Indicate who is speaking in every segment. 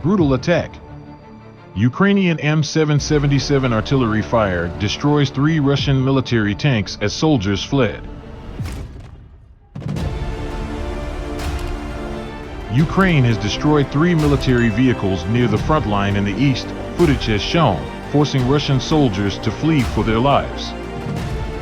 Speaker 1: Brutal attack. Ukrainian M777 artillery fire destroys 3 Russian military tanks as soldiers fled. Ukraine has destroyed 3 military vehicles near the front line in the east, footage has shown, forcing Russian soldiers to flee for their lives.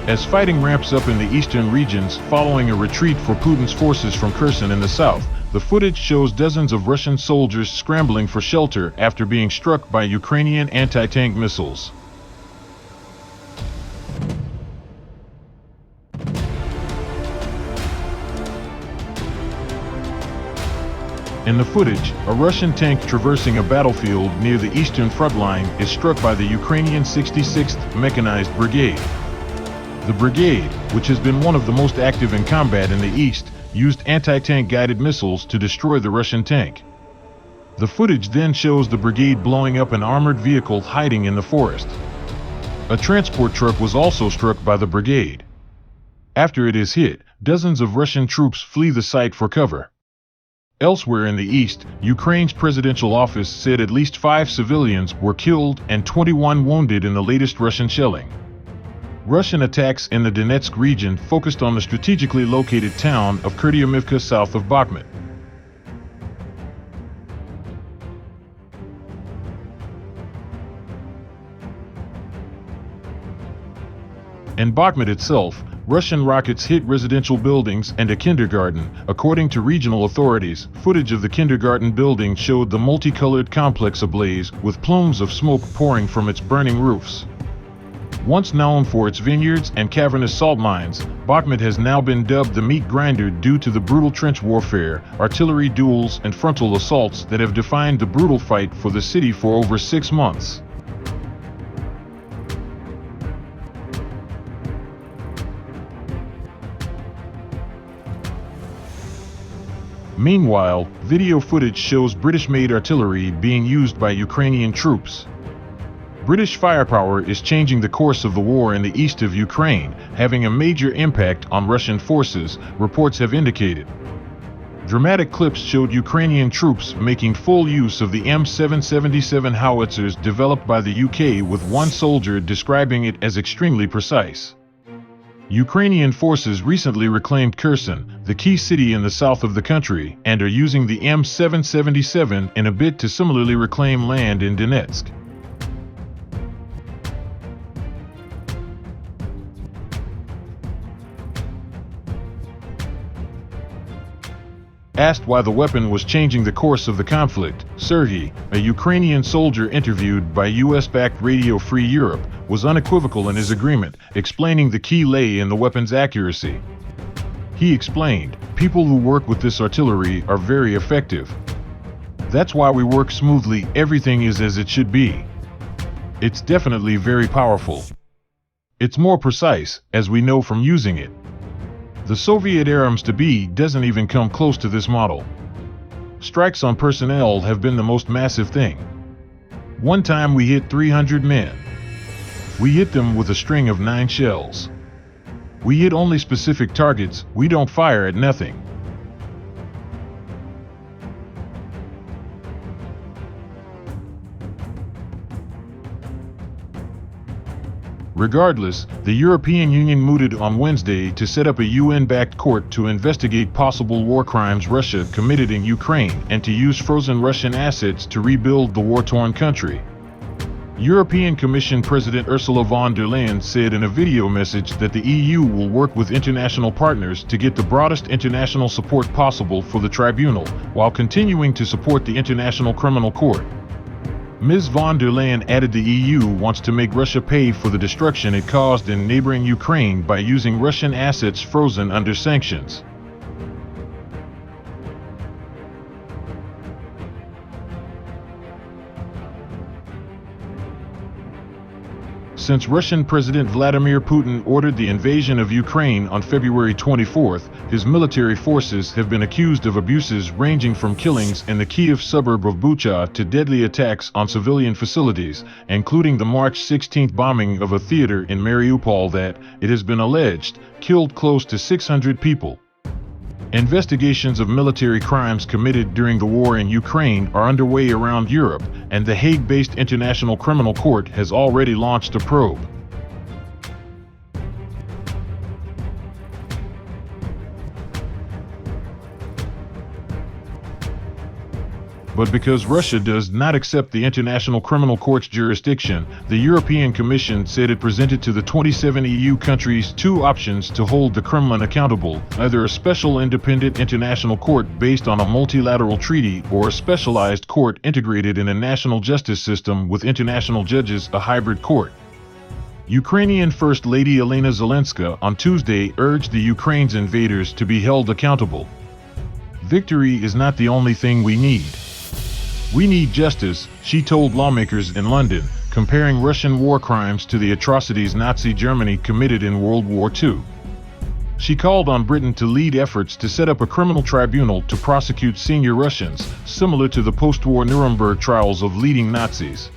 Speaker 1: As fighting ramps up in the eastern regions following a retreat for Putin's forces from Kherson in the south, the footage shows dozens of Russian soldiers scrambling for shelter after being struck by Ukrainian anti-tank missiles. In the footage, a Russian tank traversing a battlefield near the eastern front line is struck by the Ukrainian 66th Mechanized Brigade. The brigade, which has been one of the most active in combat in the east, used anti-tank guided missiles to destroy the Russian tank. The footage then shows the brigade blowing up an armored vehicle hiding in the forest. A transport truck was also struck by the brigade. After it is hit, dozens of Russian troops flee the site for cover. Elsewhere in the east, Ukraine's presidential office said at least 5 civilians were killed and 21 wounded in the latest Russian shelling. Russian attacks in the Donetsk region focused on the strategically located town of Kherson south of Bakhmut. In Bakhmut itself, Russian rockets hit residential buildings and a kindergarten. According to regional authorities, footage of the kindergarten building showed the multicolored complex ablaze, with plumes of smoke pouring from its burning roofs. Once known for its vineyards and cavernous salt mines, Bakhmut has now been dubbed the meat grinder due to the brutal trench warfare, artillery duels, and frontal assaults that have defined the brutal fight for the city for over 6 months. Meanwhile, video footage shows British-made artillery being used by Ukrainian troops. British firepower is changing the course of the war in the east of Ukraine, having a major impact on Russian forces, reports have indicated. Dramatic clips showed Ukrainian troops making full use of the M777 Howitzers developed by the UK, with one soldier describing it as extremely precise. Ukrainian forces recently reclaimed Kherson, the key city in the south of the country, and are using the M777 in a bid to similarly reclaim land in Donetsk. Asked why the weapon was changing the course of the conflict, Sergei, a Ukrainian soldier interviewed by US-backed Radio Free Europe, was unequivocal in his agreement, explaining the key lay in the weapon's accuracy. He explained, "People who work with this artillery are very effective. That's why we work smoothly, everything is as it should be. It's definitely very powerful. It's more precise, as we know from using it. The Soviet Arams-to-be doesn't even come close to this model. Strikes on personnel have been the most massive thing. One time we hit 300 men. We hit them with a string of 9 shells. We hit only specific targets, we don't fire at nothing." Regardless, the European Union mooted on Wednesday to set up a UN-backed court to investigate possible war crimes Russia committed in Ukraine and to use frozen Russian assets to rebuild the war-torn country. European Commission President Ursula von der Leyen said in a video message that the EU will work with international partners to get the broadest international support possible for the tribunal, while continuing to support the International Criminal Court. Ms. von der Leyen added the EU wants to make Russia pay for the destruction it caused in neighboring Ukraine by using Russian assets frozen under sanctions. Since Russian President Vladimir Putin ordered the invasion of Ukraine on February 24th, his military forces have been accused of abuses ranging from killings in the Kyiv suburb of Bucha to deadly attacks on civilian facilities, including the March 16th bombing of a theater in Mariupol that, it has been alleged, killed close to 600 people. Investigations of military crimes committed during the war in Ukraine are underway around Europe, and the Hague-based International Criminal Court has already launched a probe. But because Russia does not accept the International Criminal Court's jurisdiction, the European Commission said it presented to the 27 EU countries two options to hold the Kremlin accountable: either a special independent international court based on a multilateral treaty, or a specialized court integrated in a national justice system with international judges, a hybrid court. Ukrainian First Lady Elena Zelenska on Tuesday urged the Ukraine's invaders to be held accountable. "Victory is not the only thing we need. We need justice," she told lawmakers in London, comparing Russian war crimes to the atrocities Nazi Germany committed in World War II. She called on Britain to lead efforts to set up a criminal tribunal to prosecute senior Russians, similar to the post-war Nuremberg trials of leading Nazis.